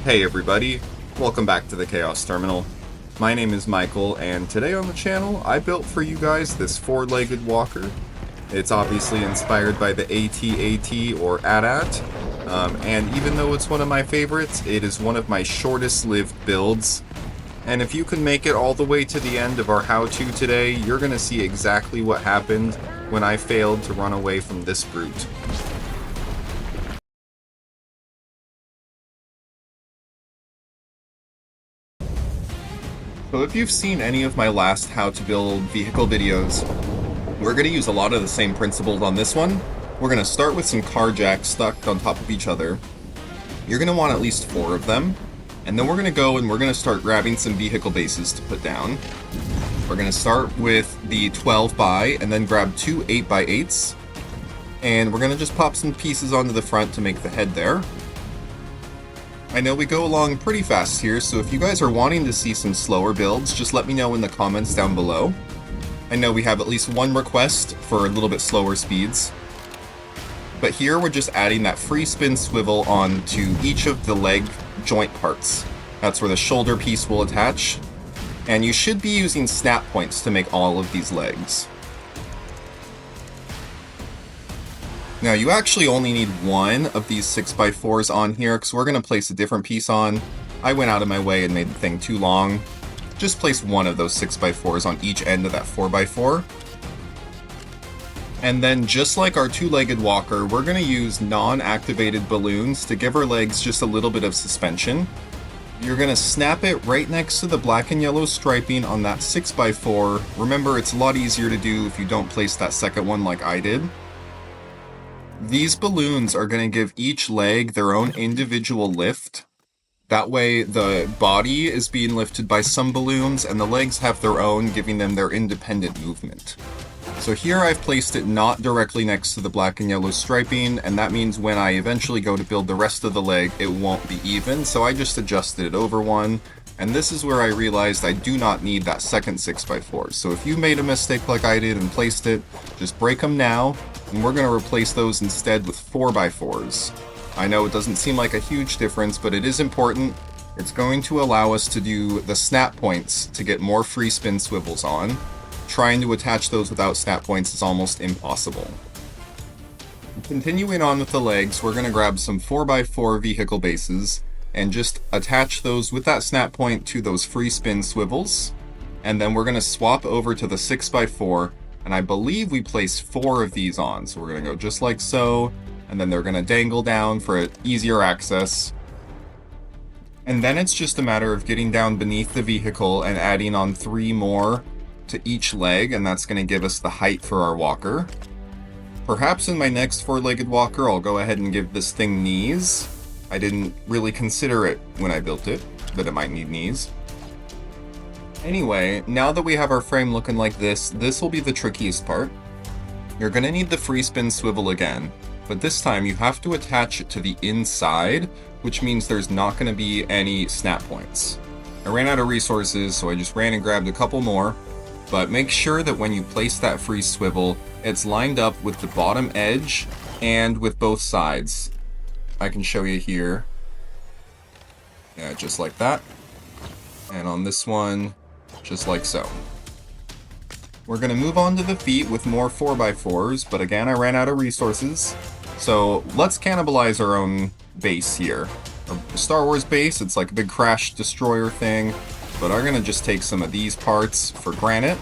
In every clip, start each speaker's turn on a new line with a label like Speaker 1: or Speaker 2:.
Speaker 1: Hey everybody, welcome back to the Chaos Terminal. My name is Michael, and today on the channel I built for you guys this four-legged walker. It's obviously inspired by the AT-AT or AT-AT, and even though it's one of my favorites, it is one of my shortest lived builds. And if you can make it all the way to the end of our how-to today, you're going to see exactly what happened when I failed to run away from this brute. So if you've seen any of my last how to build vehicle videos, we're going to use a lot of the same principles on this one. We're going to start with some car jacks stuck on top of each other. You're going to want at least 4 of them. And then we're going to go and we're going to start grabbing some vehicle bases to put down. We're going to start with the 12 by and then grab 2 8x8s. And we're going to just pop some pieces onto the front to make the head there. I know we go along pretty fast here, so if you guys are wanting to see some slower builds, just let me know in the comments down below. I know we have at least one request for a little bit slower speeds. But here we're just adding that free spin swivel onto each of the leg joint parts. That's where the shoulder piece will attach. And you should be using snap points to make all of these legs. Now you actually only need one of these 6x4s on here because we're going to place a different piece on. I went out of my way and made the thing too long. Just place one of those 6x4s on each end of that 4x4. And then just like our two-legged walker, we're going to use non-activated balloons to give our legs just a little bit of suspension. You're going to snap it right next to the black and yellow striping on that 6x4. Remember, it's a lot easier to do if you don't place that second one like I did. These balloons are going to give each leg their own individual lift. That way the body is being lifted by some balloons and the legs have their own, giving them their independent movement. So here I've placed it not directly next to the black and yellow striping, and that means when I eventually go to build the rest of the leg, it won't be even, so I just adjusted it over one. And this is where I realized I do not need that second 6x4. So if you made a mistake like I did and placed it, just break them now, and we're going to replace those instead with 4x4s. I know it doesn't seem like a huge difference, but it is important. It's going to allow us to do the snap points to get more free spin swivels on. Trying to attach those without snap points is almost impossible. Continuing on with the legs, we're going to grab some 4x4 vehicle bases and just attach those with that snap point to those free spin swivels. And then we're going to swap over to the 6x4, and I believe we place 4 of these on. So we're going to go just like so, and then they're going to dangle down for easier access. And then it's just a matter of getting down beneath the vehicle and adding on 3 more to each leg, and that's going to give us the height for our walker. Perhaps in my next 4-legged walker, I'll go ahead and give this thing knees. I didn't really consider it when I built it, that it might need knees. Anyway, now that we have our frame looking like this will be the trickiest part. You're going to need the free spin swivel again, but this time you have to attach it to the inside, which means there's not going to be any snap points. I ran out of resources, so I just ran and grabbed a couple more, but make sure that when you place that free swivel, it's lined up with the bottom edge and with both sides. I can show you here. Yeah, just like that. And on this one, just like so. We're going to move on to the feet with more 4x4s, but again, I ran out of resources. So let's cannibalize our own base here. A Star Wars base, it's like a big crash destroyer thing, but I'm going to just take some of these parts for granite.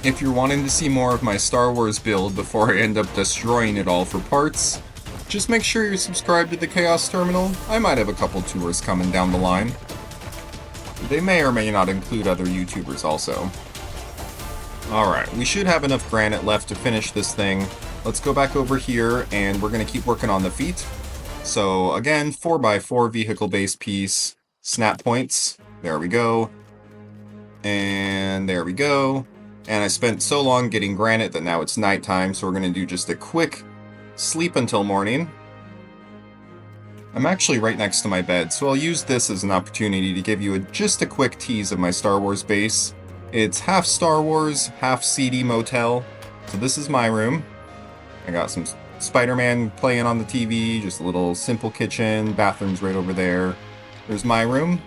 Speaker 1: If you're wanting to see more of my Star Wars build before I end up destroying it all for parts, just make sure you're subscribed to the Chaos Terminal. I might have a couple tours coming down the line. They may or may not include other YouTubers also. Alright, we should have enough granite left to finish this thing. Let's go back over here and we're going to keep working on the feet. So again, 4x4 vehicle base piece, snap points, there we go. And there we go. And I spent so long getting granite that now it's nighttime, so we're going to do just a quick sleep until morning. I'm actually right next to my bed, so I'll use this as an opportunity to give you just a quick tease of my Star Wars base. It's half Star Wars, half seedy motel. So this is my room. I got some Spider-Man playing on the TV, just a little simple kitchen, bathroom's right over there. There's my room.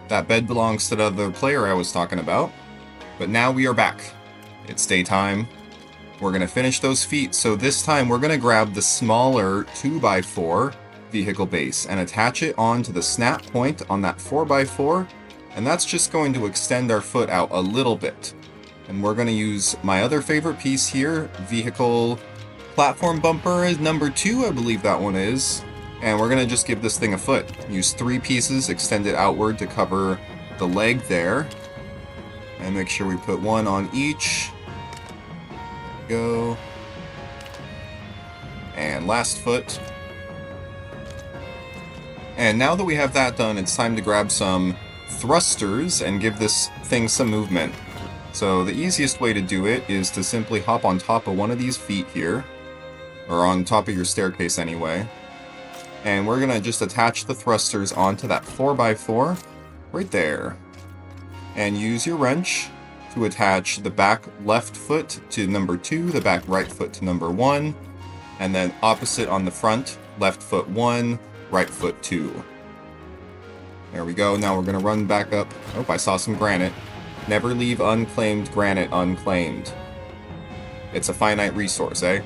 Speaker 1: That bed belongs to the other player I was talking about. But now we are back. It's daytime. We're going to finish those feet, so this time we're going to grab the smaller 2x4 vehicle base and attach it onto the snap point on that 4x4, and that's just going to extend our foot out a little bit. And we're going to use my other favorite piece here, vehicle platform bumper is number 2, I believe that one is, and we're going to just give this thing a foot. Use 3 pieces, extend it outward to cover the leg there, and make sure we put one on each. There we go. And last foot. And now that we have that done, it's time to grab some thrusters and give this thing some movement. So the easiest way to do it is to simply hop on top of one of these feet here, or on top of your staircase anyway. And we're going to just attach the thrusters onto that 4x4 right there. And use your wrench to attach the back left foot to number 2, the back right foot to number 1, and then opposite on the front, left foot 1, right foot 2. There we go. Now we're going to run back up. Oh, I saw some granite. Never leave unclaimed granite unclaimed. It's a finite resource, eh?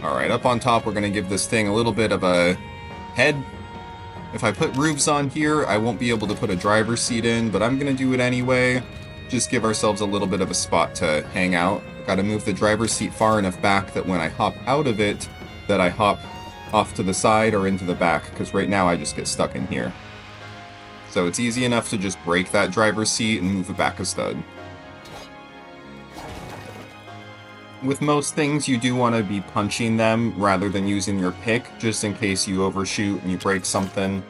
Speaker 1: Alright, up on top we're going to give this thing a little bit of a head. If I put roofs on here, I won't be able to put a driver's seat in, but I'm going to do it anyway. Just give ourselves a little bit of a spot to hang out. Got to move the driver's seat far enough back that when I hop out of it, that I hop off to the side or into the back, because right now I just get stuck in here. So it's easy enough to just break that driver's seat and move it back a stud. With most things, you do want to be punching them rather than using your pick, just in case you overshoot and you break something.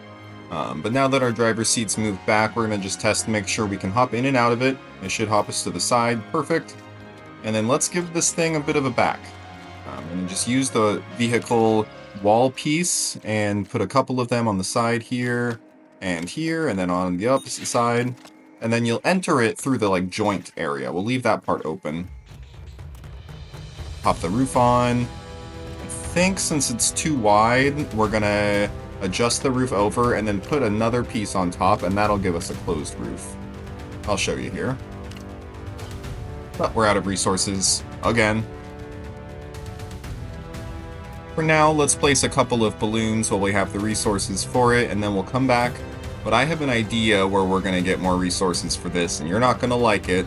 Speaker 1: But now that our driver's seat's moved back, we're going to just test to make sure we can hop in and out of it. It should hop us to the side. Perfect. And then let's give this thing a bit of a back. And just use the vehicle wall piece and put a couple of them on the side here, and then on the opposite side. And then you'll enter it through the joint area. We'll leave that part open. Pop the roof on. I think since it's too wide, we're gonna adjust the roof over and then put another piece on top, and that'll give us a closed roof. I'll show you here. But we're out of resources again. For now, let's place a couple of balloons while we have the resources for it, and then we'll come back. But I have an idea where we're going to get more resources for this, and you're not going to like it.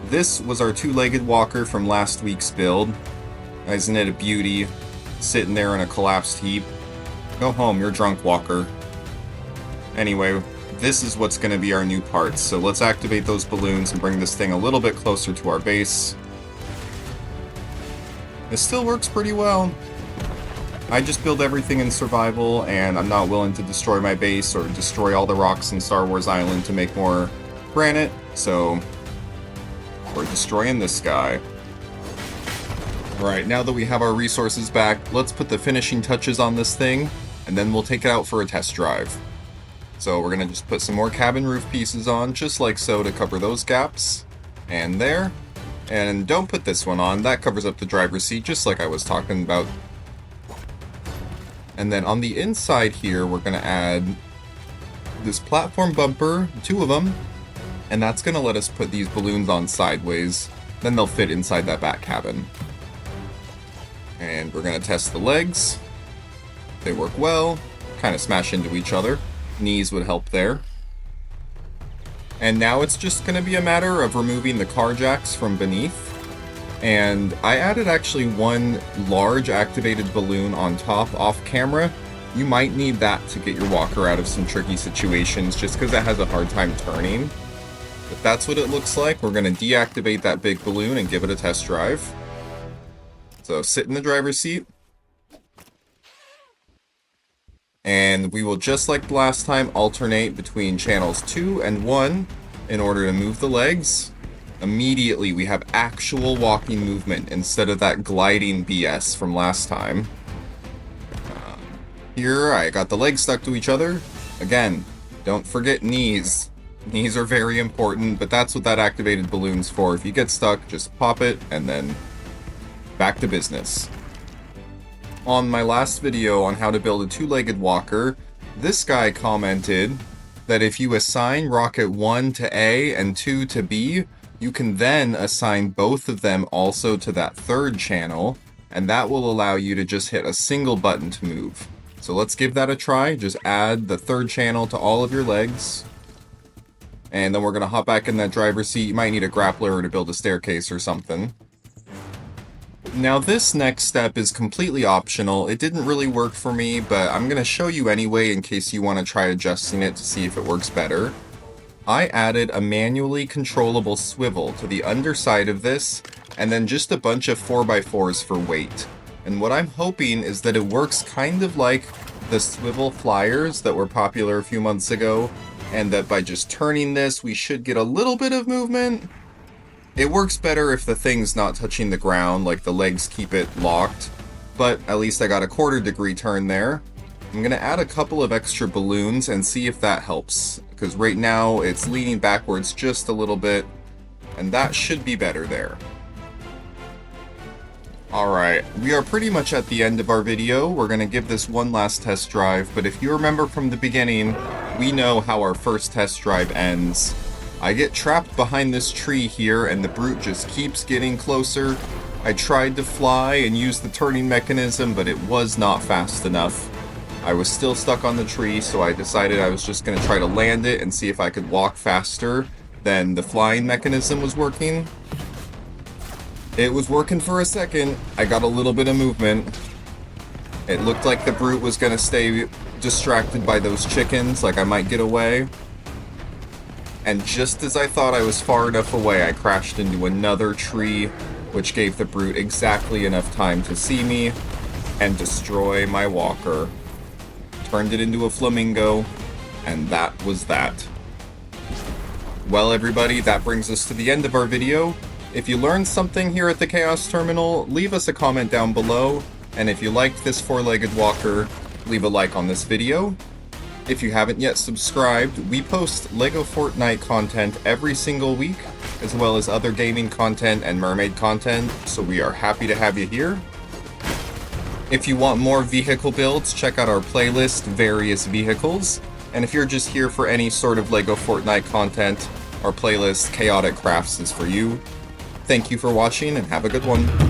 Speaker 1: This was our 2-legged walker from last week's build. Isn't it a beauty? Sitting there in a collapsed heap. Go home, you're drunk, walker. Anyway, this is what's going to be our new parts, so let's activate those balloons and bring this thing a little bit closer to our base. It still works pretty well. I just build everything in survival, and I'm not willing to destroy my base or destroy all the rocks in Star Wars Island to make more granite, so we're destroying this guy. Alright, now that we have our resources back, let's put the finishing touches on this thing, and then we'll take it out for a test drive. So we're going to just put some more cabin roof pieces on, just like so, to cover those gaps. And there. And don't put this one on, that covers up the driver's seat, just like I was talking about. And then on the inside here, we're going to add this platform bumper, 2 of them, and that's going to let us put these balloons on sideways. Then they'll fit inside that back cabin. And we're going to test the legs. They work well, kind of smash into each other. Knees would help there. And now it's just going to be a matter of removing the car jacks from beneath. And I added actually one large activated balloon on top off camera. You might need that to get your walker out of some tricky situations just because it has a hard time turning. But that's what it looks like. We're going to deactivate that big balloon and give it a test drive. So sit in the driver's seat. And we will, just like the last time, alternate between channels 2 and 1 in order to move the legs. Immediately we have actual walking movement instead of that gliding BS from last time. Here I got the legs stuck to each other. Again, don't forget knees. Knees are very important, but that's what that activated balloon's for. If you get stuck, just pop it and then back to business. On my last video on how to build a two-legged walker, this guy commented that if you assign rocket 1 to A and 2 to B, you can then assign both of them also to that third channel, and that will allow you to just hit a single button to move. So let's give that a try. Just add the third channel to all of your legs. And then we're going to hop back in that driver's seat. You might need a grappler to build a staircase or something. Now this next step is completely optional. It didn't really work for me, but I'm going to show you anyway in case you want to try adjusting it to see if it works better. I added a manually controllable swivel to the underside of this, and then just a bunch of 4x4s for weight. And what I'm hoping is that it works kind of like the swivel flyers that were popular a few months ago, and that by just turning this, we should get a little bit of movement. It works better if the thing's not touching the ground, like the legs keep it locked, but at least I got a 1/4 degree turn there. I'm going to add a couple of extra balloons and see if that helps, because right now it's leaning backwards just a little bit, and that should be better there. Alright, we are pretty much at the end of our video. We're going to give this one last test drive, but if you remember from the beginning, we know how our first test drive ends. I get trapped behind this tree here, and the brute just keeps getting closer. I tried to fly and use the turning mechanism, but it was not fast enough. I was still stuck on the tree, so I decided I was just going to try to land it and see if I could walk faster than the flying mechanism was working. It was working for a second. I got a little bit of movement. It looked like the brute was going to stay distracted by those chickens, like I might get away. And just as I thought I was far enough away, I crashed into another tree, which gave the brute exactly enough time to see me and destroy my walker. Turned it into a flamingo, and that was that. Well everybody, that brings us to the end of our video. If you learned something here at the Chaos Terminal, leave us a comment down below, and if you liked this four-legged walker, leave a like on this video. If you haven't yet subscribed, we post Lego Fortnite content every single week, as well as other gaming content and mermaid content, so we are happy to have you here. If you want more vehicle builds, check out our playlist, Various Vehicles, and if you're just here for any sort of Lego Fortnite content, our playlist, Chaotic Crafts, is for you. Thank you for watching, and have a good one.